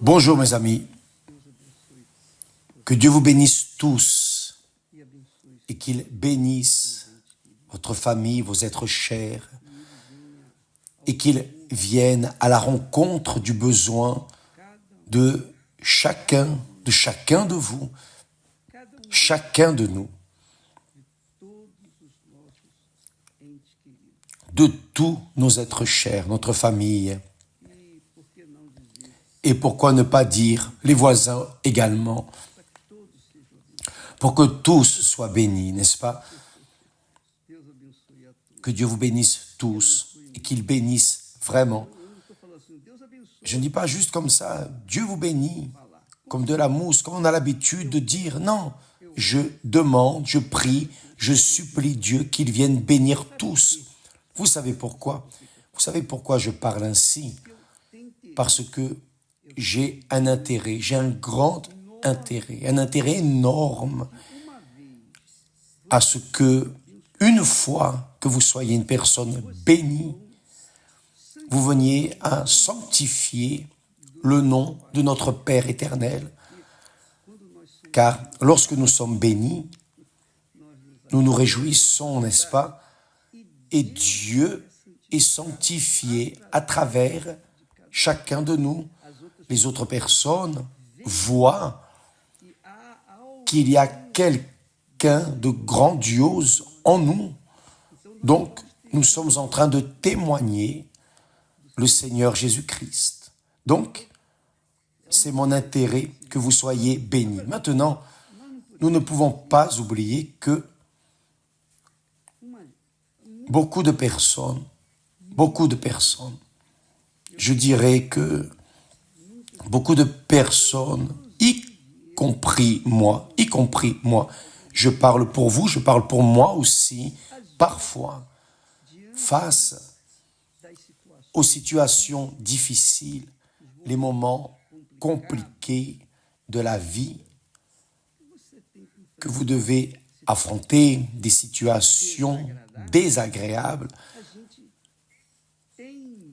Bonjour mes amis, que Dieu vous bénisse tous et qu'il bénisse votre famille, vos êtres chers et qu'il vienne à la rencontre du besoin de chacun de vous, chacun de nous, de tous nos êtres chers, notre famille. Et pourquoi ne pas dire les voisins également, pour que tous soient bénis, n'est-ce pas? Que Dieu vous bénisse tous et qu'il bénisse vraiment. Je ne dis pas juste comme ça, Dieu vous bénit, comme de la mousse, comme on a l'habitude de dire. Non, je demande, je prie, je supplie Dieu qu'il vienne bénir tous. Vous savez pourquoi? Vous savez pourquoi je parle ainsi? Parce que j'ai un intérêt, j'ai un grand intérêt, un intérêt énorme à ce que, une fois que vous soyez une personne bénie, vous veniez à sanctifier le nom de notre Père éternel. Car lorsque nous sommes bénis, nous nous réjouissons, n'est-ce pas? Et Dieu est sanctifié à travers chacun de nous. Les autres personnes voient qu'il y a quelqu'un de grandiose en nous. Donc, nous sommes en train de témoigner le Seigneur Jésus-Christ. Donc, c'est mon intérêt que vous soyez bénis. Maintenant, nous ne pouvons pas oublier que beaucoup de personnes, je dirais que beaucoup de personnes, y compris moi, je parle pour vous, je parle pour moi aussi, parfois, face aux situations difficiles, les moments compliqués de la vie, que vous devez affronter des situations désagréables,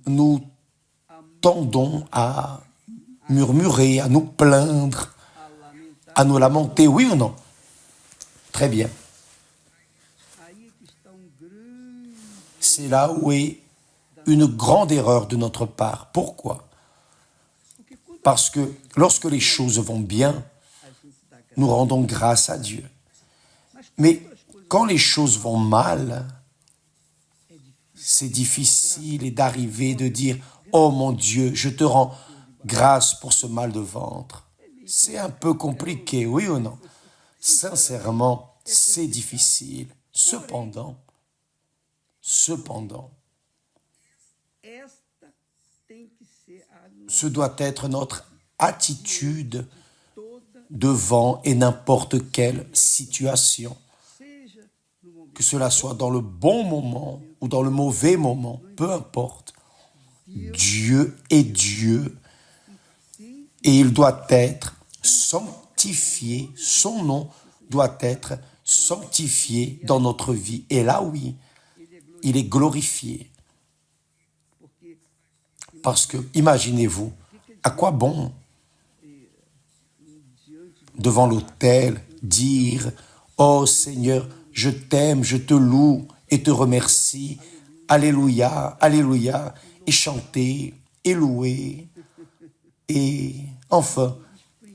nous tendons à murmurer, à nous plaindre, à nous lamenter, oui ou non? Très bien. C'est là où est une grande erreur de notre part. Pourquoi? Parce que lorsque les choses vont bien, nous rendons grâce à Dieu. Mais quand les choses vont mal, c'est difficile d'arriver, de dire « Oh mon Dieu, je te rends grâce pour ce mal de ventre ». C'est un peu compliqué, oui ou non? Sincèrement, c'est difficile. Cependant, ce doit être notre attitude devant et n'importe quelle situation. Que cela soit dans le bon moment ou dans le mauvais moment, peu importe. Dieu est Dieu et il doit être sanctifié, son nom doit être sanctifié dans notre vie. Et là, oui, il est glorifié. Parce que, imaginez-vous, à quoi bon devant l'autel dire « Oh Seigneur, je t'aime, je te loue et te remercie, Alléluia, Alléluia » et chanter, et louer, et enfin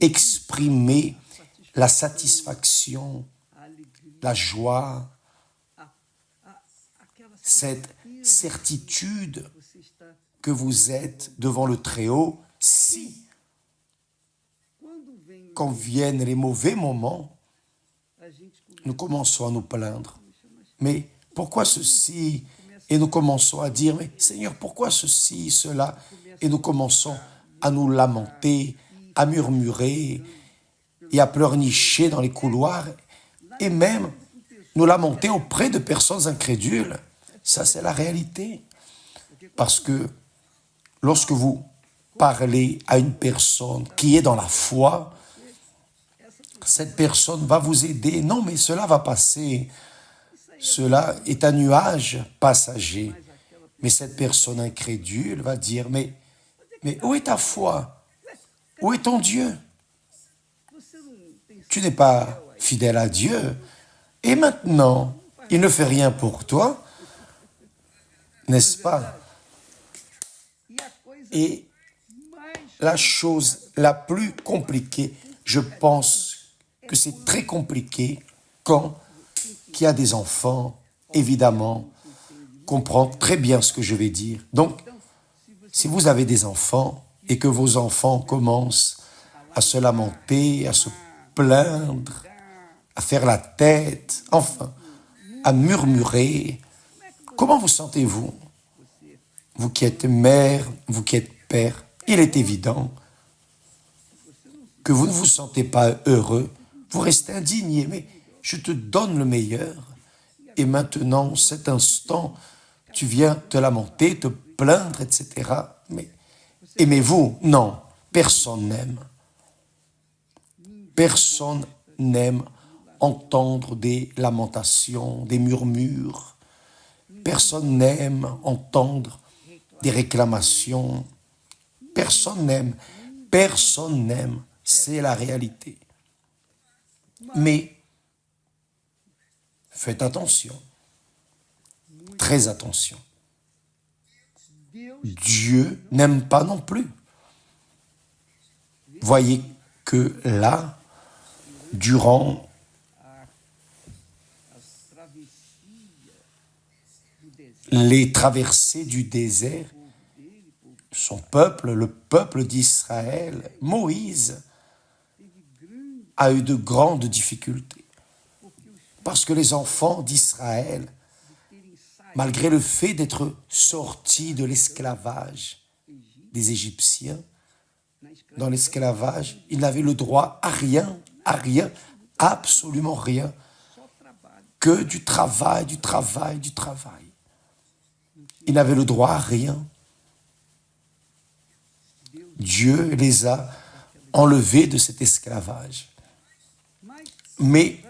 exprimer la satisfaction, la joie, cette certitude que vous êtes devant le Très-Haut, si, quand viennent les mauvais moments, nous commençons à nous plaindre. Mais pourquoi ceci? Et nous commençons à dire, mais Seigneur, pourquoi ceci, cela? Et nous commençons à nous lamenter, à murmurer et à pleurnicher dans les couloirs et même nous lamenter auprès de personnes incrédules. Ça, c'est la réalité. Parce que lorsque vous parlez à une personne qui est dans la foi, cette personne va vous aider. Non, mais cela va passer. Cela est un nuage passager. Mais cette personne incrédule va dire, mais où est ta foi? Où est ton Dieu? Tu n'es pas fidèle à Dieu. Et maintenant, il ne fait rien pour toi, n'est-ce pas? Et la chose la plus compliquée, je pense que c'est très compliqué quand il y a des enfants, évidemment, comprend très bien ce que je vais dire. Donc, si vous avez des enfants et que vos enfants commencent à se lamenter, à se plaindre, à faire la tête, enfin, à murmurer, comment vous sentez-vous? Vous qui êtes mère, vous qui êtes père, il est évident que vous ne vous sentez pas heureux, vous restez indigné, mais je te donne le meilleur. Et maintenant, cet instant, tu viens te lamenter, te plaindre, etc. Mais aimez-vous? Non, personne n'aime. Personne n'aime entendre des lamentations, des murmures. Personne n'aime entendre des réclamations. Personne n'aime. Personne n'aime. C'est la réalité. Mais faites attention. Très attention. Dieu n'aime pas non plus. Voyez que là, durant les traversées du désert, son peuple, le peuple d'Israël, Moïse, a eu de grandes difficultés. Parce que les enfants d'Israël, malgré le fait d'être sortis de l'esclavage des Égyptiens, dans l'esclavage, ils n'avaient le droit à rien, absolument rien, que du travail, du travail, du travail. Ils n'avaient le droit à rien. Dieu les a enlevés de cet esclavage. Mais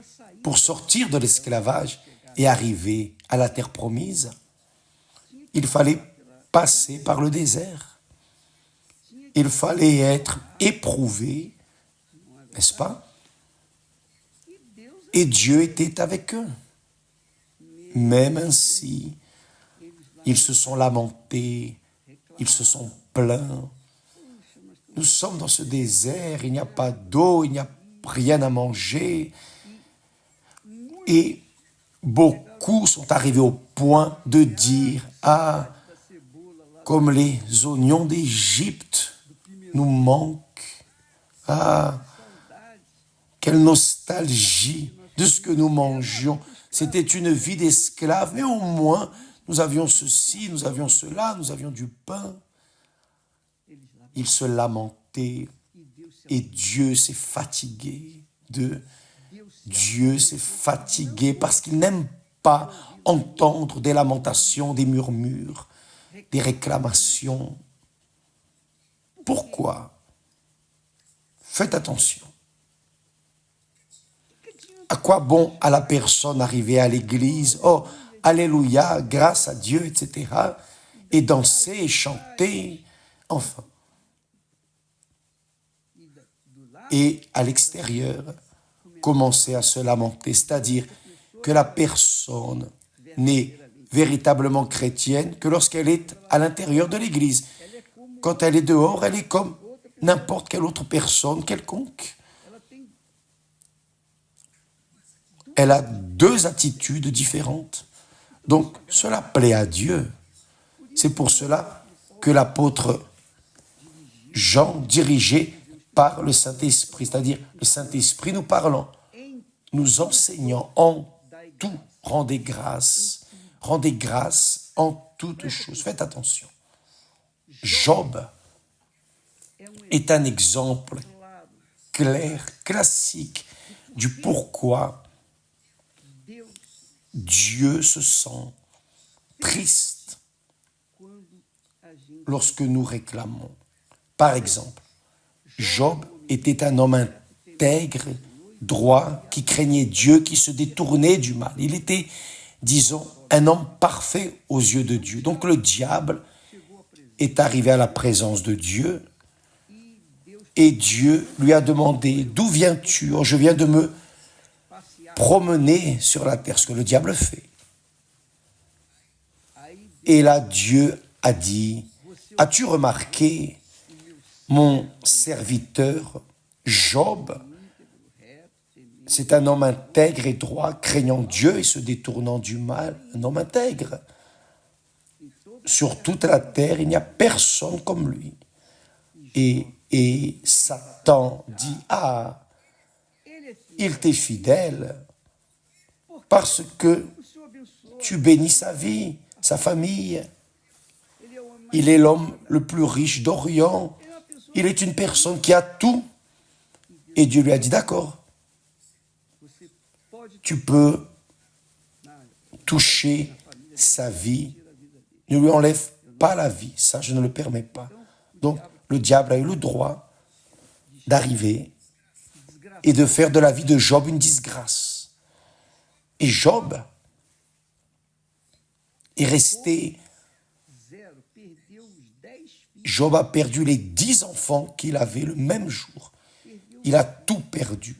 pour sortir de l'esclavage et arriver à la terre promise, il fallait passer par le désert. Il fallait être éprouvé, n'est-ce pas? Et Dieu était avec eux. Même ainsi, ils se sont lamentés, ils se sont plaints. Nous sommes dans ce désert, il n'y a pas d'eau, il n'y a rien à manger. Et beaucoup sont arrivés au point de dire « Ah, comme les oignons d'Égypte nous manquent. Ah, quelle nostalgie de ce que nous mangions. C'était une vie d'esclave, mais au moins, nous avions ceci, nous avions cela, nous avions du pain. » Ils se lamentaient et Dieu s'est fatigué d'eux. Dieu s'est fatigué parce qu'il n'aime pas entendre des lamentations, des murmures, des réclamations. Pourquoi? Faites attention. À quoi bon à la personne arriver à l'église, oh, alléluia, grâce à Dieu, etc., et danser et chanter, enfin. Et à l'extérieur, commencer à se lamenter, c'est-à-dire que la personne n'est véritablement chrétienne que lorsqu'elle est à l'intérieur de l'église. Quand elle est dehors, elle est comme n'importe quelle autre personne quelconque. Elle a deux attitudes différentes. Donc, cela plaît à Dieu. C'est pour cela que l'apôtre Jean, dirigé par le Saint-Esprit, c'est-à-dire le Saint-Esprit nous parlant, nous enseignant en tout, rendez grâce en toutes choses. Faites attention. Job est un exemple clair, classique du pourquoi Dieu se sent triste lorsque nous réclamons. Par exemple, Job était un homme intègre, droit, qui craignait Dieu, qui se détournait du mal. Il était, disons, un homme parfait aux yeux de Dieu. Donc le diable est arrivé à la présence de Dieu Et Dieu lui a demandé, d'où viens-tu? Oh, je viens de me promener sur la terre, ce que le diable fait. Et là, Dieu a dit, as-tu remarqué mon serviteur Job? C'est un homme intègre et droit, craignant Dieu et se détournant du mal. Un homme intègre. Sur toute la terre, il n'y a personne comme lui. Et Satan dit, ah, il t'est fidèle parce que tu bénis sa vie, sa famille. Il est l'homme le plus riche d'Orient. Il est une personne qui a tout. Et Dieu lui a dit, d'accord, tu peux toucher sa vie. Ne lui enlève pas la vie. Ça, je ne le permets pas. Donc, le diable a eu le droit d'arriver et de faire de la vie de Job une disgrâce. Et Job est resté... Job a perdu les 10 enfants qu'il avait le même jour. Il a tout perdu.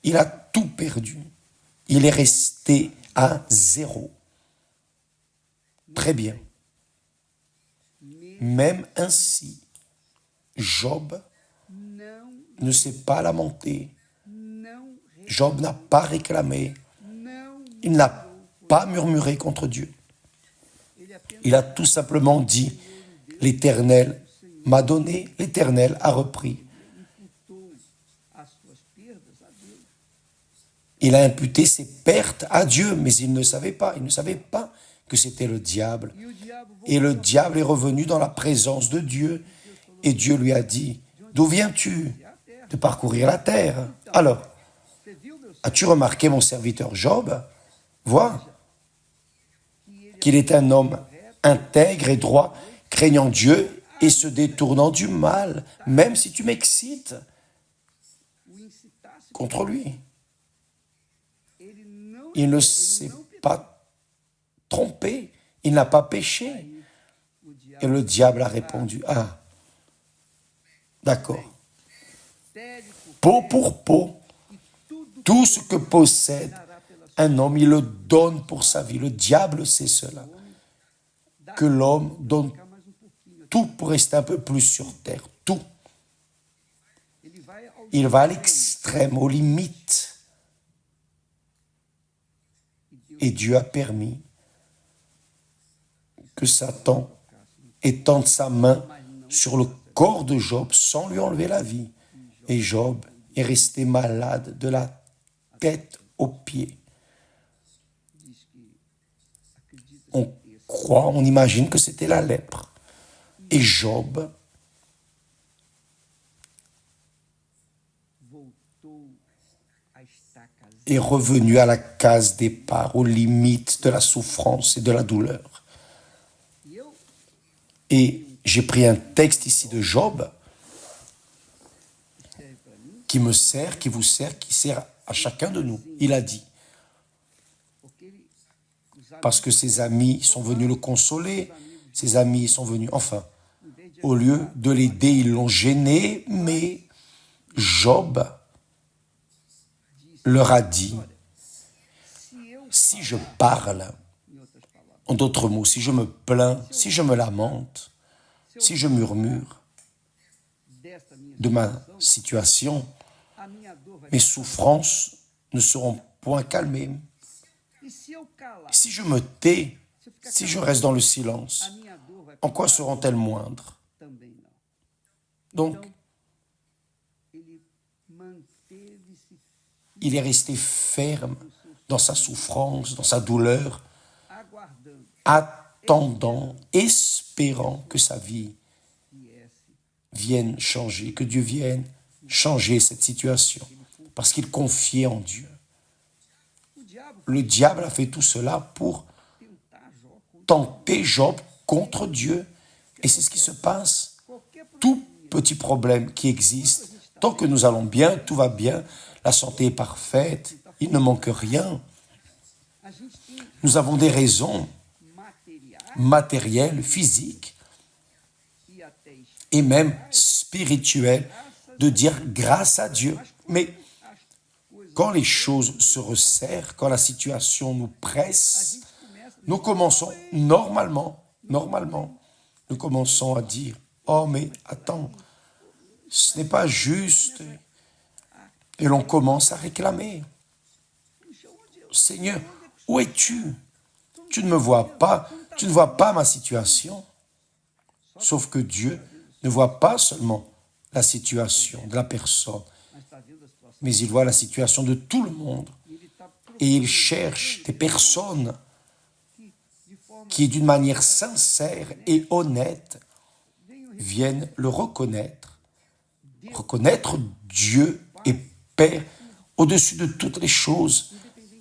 Il a tout perdu. Il est resté à 0. Très bien. Même ainsi, Job ne s'est pas lamenté. Job n'a pas réclamé. Il n'a pas murmuré contre Dieu. Il a tout simplement dit, l'Éternel m'a donné, l'Éternel a repris. Il a imputé ses pertes à Dieu, mais il ne savait pas. Il ne savait pas que c'était le diable. Et le diable est revenu dans la présence de Dieu. Et Dieu lui a dit, d'où viens-tu? De parcourir la terre. Alors, as-tu remarqué mon serviteur Job? Vois qu'il est un homme intègre et droit, craignant Dieu et se détournant du mal, même si tu m'excites contre lui. Il ne s'est pas trompé, il n'a pas péché. Et le diable a répondu, ah, d'accord. Peau pour peau, tout ce que possède un homme, il le donne pour sa vie. Le diable sait cela, que l'homme donne tout pour rester un peu plus sur terre, tout. Il va à l'extrême, aux limites. Et Dieu a permis que Satan étende sa main sur le corps de Job sans lui enlever la vie. Et Job est resté malade de la tête aux pieds. On croit, on imagine que c'était la lèpre. Et Job est revenu à la case départ, aux limites de la souffrance et de la douleur. Et j'ai pris un texte ici de Job qui me sert, qui vous sert, qui sert à chacun de nous. Il a dit, parce que ses amis sont venus le consoler, ses amis sont venus, enfin, au lieu de l'aider, ils l'ont gêné, mais Job leur a dit, si je parle, en d'autres mots, si je me plains, si je me lamente, si je murmure de ma situation, mes souffrances ne seront point calmées. Si je me tais, si je reste dans le silence, en quoi seront-elles moindres? Donc, il est resté ferme dans sa souffrance, dans sa douleur, attendant, espérant que sa vie vienne changer, que Dieu vienne changer cette situation, parce qu'il confiait en Dieu. Le diable a fait tout cela pour tenter Job contre Dieu. Et c'est ce qui se passe. Tout petit problème qui existe, tant que nous allons bien, tout va bien, la santé est parfaite, il ne manque rien. Nous avons des raisons matérielles, physiques, et même spirituel de dire grâce à Dieu. Mais quand les choses se resserrent, quand la situation nous presse, nous commençons normalement, nous commençons à dire, oh mais attends, ce n'est pas juste. Et l'on commence à réclamer, Seigneur, où es-tu? Tu ne me vois pas, tu ne vois pas ma situation. Sauf que Dieu ne voit pas seulement la situation de la personne, mais il voit la situation de tout le monde. Et il cherche des personnes qui, d'une manière sincère et honnête, viennent le reconnaître Dieu et Père au-dessus de toutes les choses,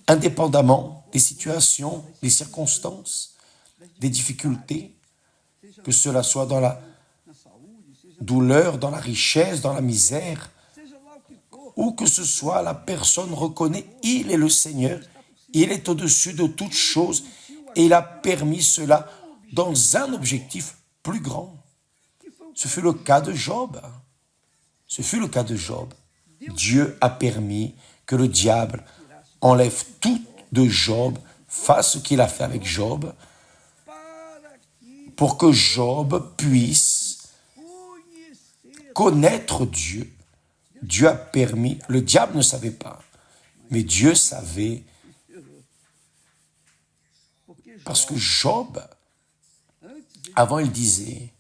indépendamment des situations, des circonstances, des difficultés, que cela soit dans la douleur, dans la richesse, dans la misère, où que ce soit, la personne reconnaît, il est le Seigneur, il est au-dessus de toutes choses, et il a permis cela dans un objectif plus grand. Ce fut le cas de Job. Dieu a permis que le diable enlève tout de Job, fasse ce qu'il a fait avec Job, pour que Job puisse connaître Dieu. Dieu a permis, le diable ne savait pas, mais Dieu savait, parce que Job, avant il disait,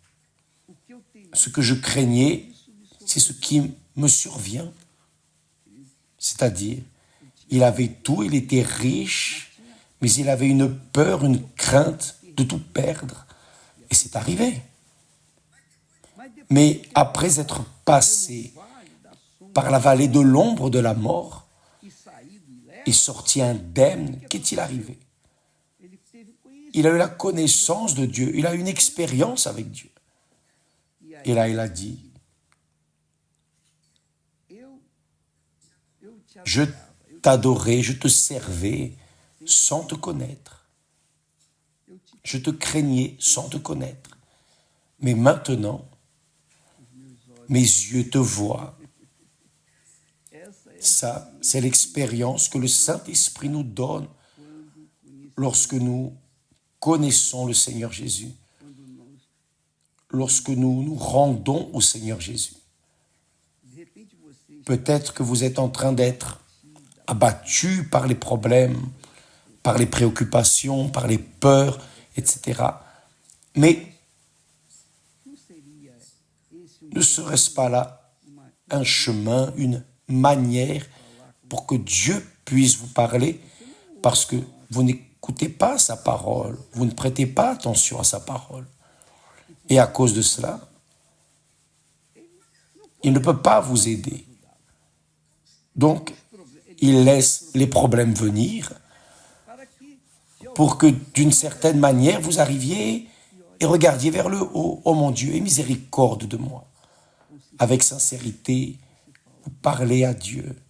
ce que je craignais, c'est ce qui me survient. C'est-à-dire, il avait tout, il était riche, mais il avait une peur, une crainte de tout perdre. Et c'est arrivé. Mais après être passé par la vallée de l'ombre de la mort et sorti indemne, qu'est-il arrivé? Il a eu la connaissance de Dieu, il a eu une expérience avec Dieu. Et là, il a dit, je t'adorais, je te servais sans te connaître. Je te craignais sans te connaître. Mais maintenant, mes yeux te voient. Ça, c'est l'expérience que le Saint-Esprit nous donne lorsque nous connaissons le Seigneur Jésus, lorsque nous nous rendons au Seigneur Jésus. Peut-être que vous êtes en train d'être abattu par les problèmes, par les préoccupations, par les peurs, etc. Mais ne serait-ce pas là un chemin, une manière pour que Dieu puisse vous parler, parce que vous n'écoutez pas sa parole, vous ne prêtez pas attention à sa parole. Et à cause de cela, il ne peut pas vous aider. Donc, il laisse les problèmes venir pour que, d'une certaine manière, vous arriviez et regardiez vers le haut. Oh mon Dieu, aie miséricorde de moi. Avec sincérité, vous parlez à Dieu.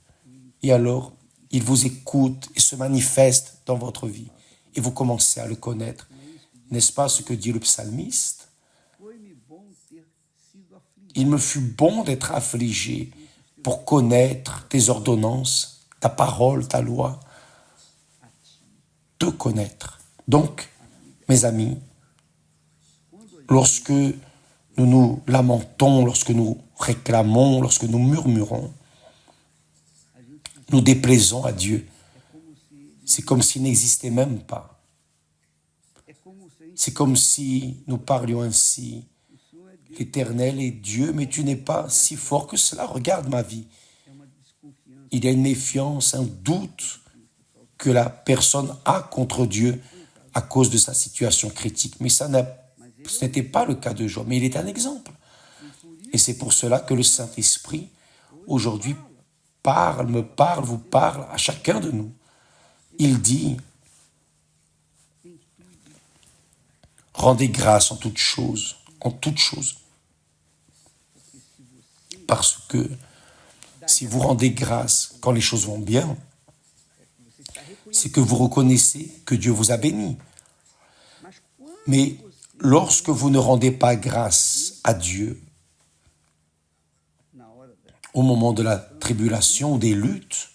Et alors, il vous écoute et se manifeste dans votre vie. Et vous commencez à le connaître. N'est-ce pas ce que dit le psalmiste? Il me fut bon d'être affligé pour connaître tes ordonnances, ta parole, ta loi, te connaître. Donc, mes amis, lorsque nous nous lamentons, lorsque nous réclamons, lorsque nous murmurons, nous déplaisons à Dieu. C'est comme s'il n'existait même pas. C'est comme si nous parlions ainsi. L'Éternel est Dieu, mais tu n'es pas si fort que cela. Regarde ma vie. Il y a une méfiance, un doute que la personne a contre Dieu à cause de sa situation critique. Mais ce n'était pas le cas de Job, mais il est un exemple. Et c'est pour cela que le Saint-Esprit, aujourd'hui, me parle, vous parle à chacun de nous. Il dit, rendez grâce en toutes choses, Parce que si vous rendez grâce quand les choses vont bien, c'est que vous reconnaissez que Dieu vous a béni. Mais lorsque vous ne rendez pas grâce à Dieu au moment de la tribulation ou des luttes,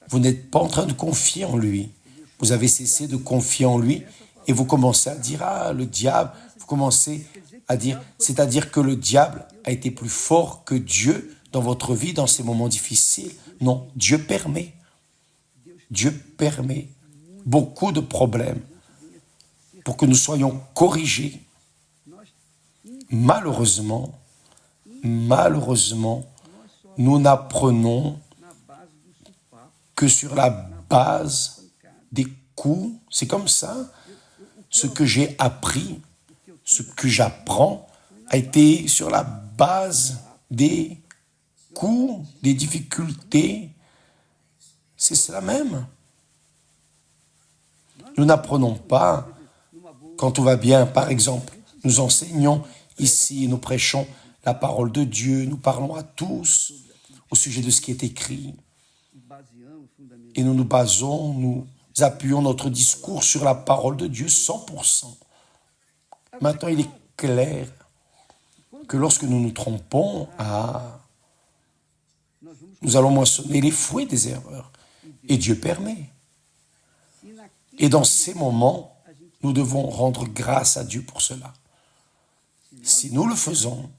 vous n'êtes pas en train de confier en lui. Vous avez cessé de confier en lui et vous commencez à dire, ah, le diable, vous commencez à dire, c'est-à-dire que le diable a été plus fort que Dieu dans votre vie, dans ces moments difficiles. Non, Dieu permet beaucoup de problèmes pour que nous soyons corrigés. Malheureusement, nous n'apprenons que sur la base des coups. C'est comme ça. Ce que j'ai appris, ce que j'apprends, a été sur la base des coups, des difficultés. C'est cela même. Nous n'apprenons pas quand tout va bien. Par exemple, nous enseignons ici, nous prêchons la parole de Dieu, nous parlons à tous au sujet de ce qui est écrit. Et nous nous basons, nous appuyons notre discours sur la parole de Dieu 100%. Maintenant, il est clair que lorsque nous nous trompons, nous allons moissonner les fruits des erreurs. Et Dieu permet. Et dans ces moments, nous devons rendre grâce à Dieu pour cela. Si nous le faisons,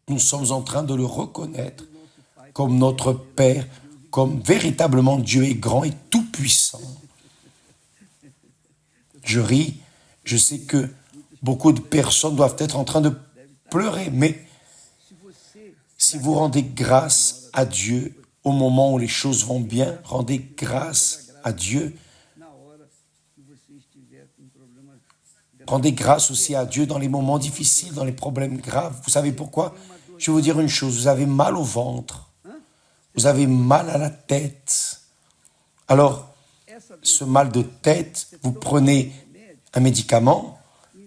nous sommes en train de le reconnaître comme notre Père, comme véritablement Dieu est grand et tout-puissant. Je ris, je sais que beaucoup de personnes doivent être en train de pleurer, mais si vous rendez grâce à Dieu au moment où les choses vont bien, rendez grâce à Dieu. Rendez grâce aussi à Dieu dans les moments difficiles, dans les problèmes graves. Vous savez pourquoi? Je vais vous dire une chose, vous avez mal au ventre, vous avez mal à la tête. Alors, ce mal de tête, vous prenez un médicament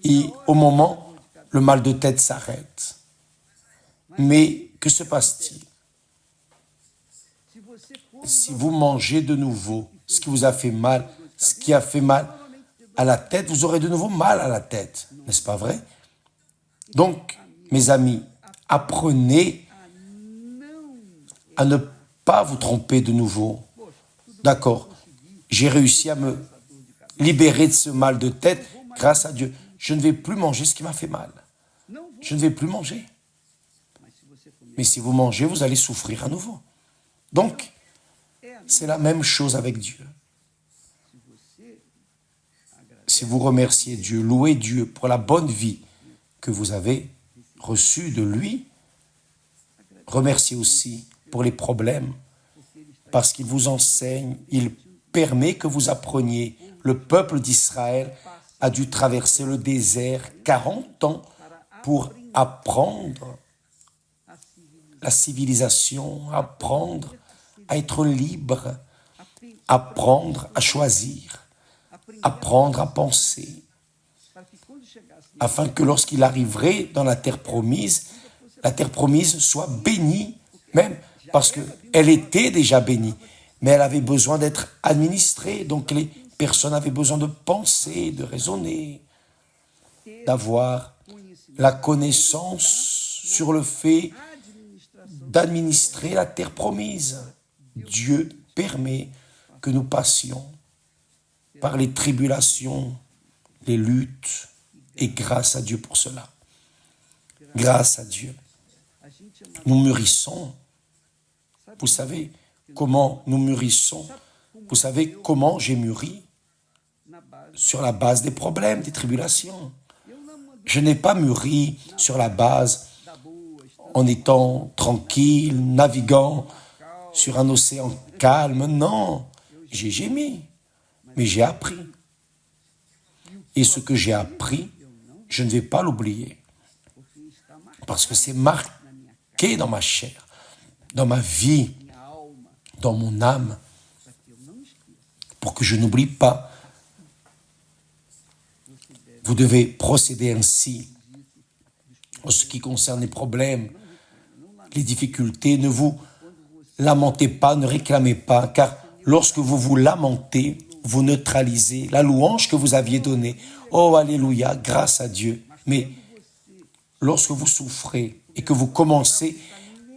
et au moment, le mal de tête s'arrête. Mais que se passe-t-il? Si vous mangez de nouveau ce qui vous a fait mal, ce qui a fait mal à la tête, vous aurez de nouveau mal à la tête. N'est-ce pas vrai? Donc, mes amis, apprenez à ne pas vous tromper de nouveau. D'accord, j'ai réussi à me libérer de ce mal de tête grâce à Dieu. Je ne vais plus manger ce qui m'a fait mal. Je ne vais plus manger. Mais si vous mangez, vous allez souffrir à nouveau. Donc, c'est la même chose avec Dieu. Si vous remerciez Dieu, louez Dieu pour la bonne vie que vous avez reçue de lui, remerciez aussi pour les problèmes, parce qu'il vous enseigne, il permet que vous appreniez. Le peuple d'Israël a dû traverser le désert 40 ans pour apprendre la civilisation, apprendre à être libre, apprendre à choisir, apprendre à penser, afin que lorsqu'il arriverait dans la terre promise soit bénie, même parce qu'elle était déjà bénie, mais elle avait besoin d'être administrée, donc les personnes avaient besoin de penser, de raisonner, d'avoir la connaissance sur le fait d'administrer la terre promise. Dieu permet que nous passions par les tribulations, les luttes, et grâce à Dieu pour cela. Grâce à Dieu. Nous mûrissons. Vous savez comment nous mûrissons? Vous savez comment j'ai mûri? Sur la base des problèmes, des tribulations. Je n'ai pas mûri sur la base en étant tranquille, naviguant sur un océan calme. Non, j'ai gémi, mais j'ai appris. Et ce que j'ai appris, je ne vais pas l'oublier. Parce que c'est marqué dans ma chair, dans ma vie, dans mon âme, pour que je n'oublie pas. Vous devez procéder ainsi en ce qui concerne les problèmes, les difficultés. Ne vous lamentez pas, ne réclamez pas, car lorsque vous vous lamentez, vous neutralisez la louange que vous aviez donnée. Oh, alléluia, grâce à Dieu. Mais lorsque vous souffrez, et que vous commencez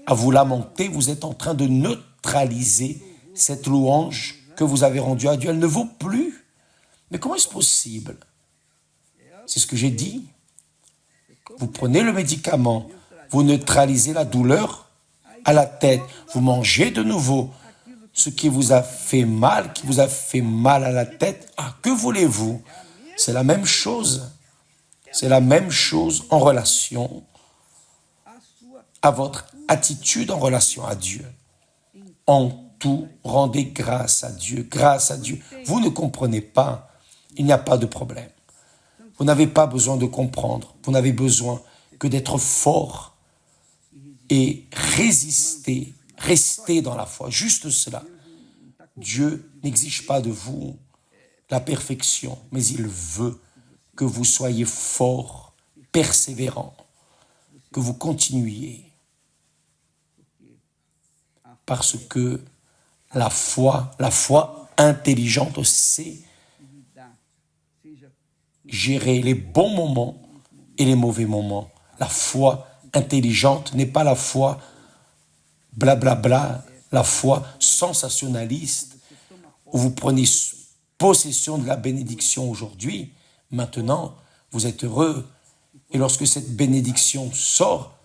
à vous lamenter, vous êtes en train de neutraliser cette louange que vous avez rendue à Dieu. Elle ne vaut plus. Mais comment est-ce possible? C'est ce que j'ai dit. Vous prenez le médicament, vous neutralisez la douleur à la tête, vous mangez de nouveau ce qui vous a fait mal, à la tête. Ah, que voulez-vous? C'est la même chose. C'est la même chose en relation à votre attitude en relation à Dieu. En tout, rendez grâce à Dieu, grâce à Dieu. Vous ne comprenez pas, il n'y a pas de problème. Vous n'avez pas besoin de comprendre, vous n'avez besoin que d'être fort et résister, rester dans la foi, juste cela. Dieu n'exige pas de vous la perfection, mais il veut que vous soyez fort, persévérant, que vous continuiez. Parce que la foi intelligente sait gérer les bons moments et les mauvais moments. La foi intelligente n'est pas la foi blablabla, la foi sensationnaliste, où vous prenez possession de la bénédiction aujourd'hui, maintenant, vous êtes heureux, et lorsque cette bénédiction sort,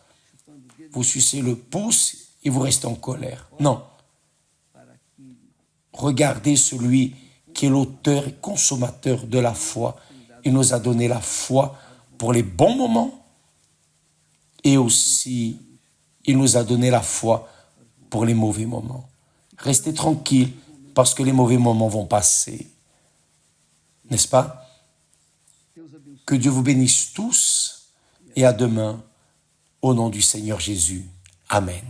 vous sucez le pouce et vous restez en colère. Non. Regardez celui qui est l'auteur et consommateur de la foi. Il nous a donné la foi pour les bons moments et aussi il nous a donné la foi pour les mauvais moments. Restez tranquille parce que les mauvais moments vont passer. N'est-ce pas? Que Dieu vous bénisse tous et à demain au nom du Seigneur Jésus. Amen.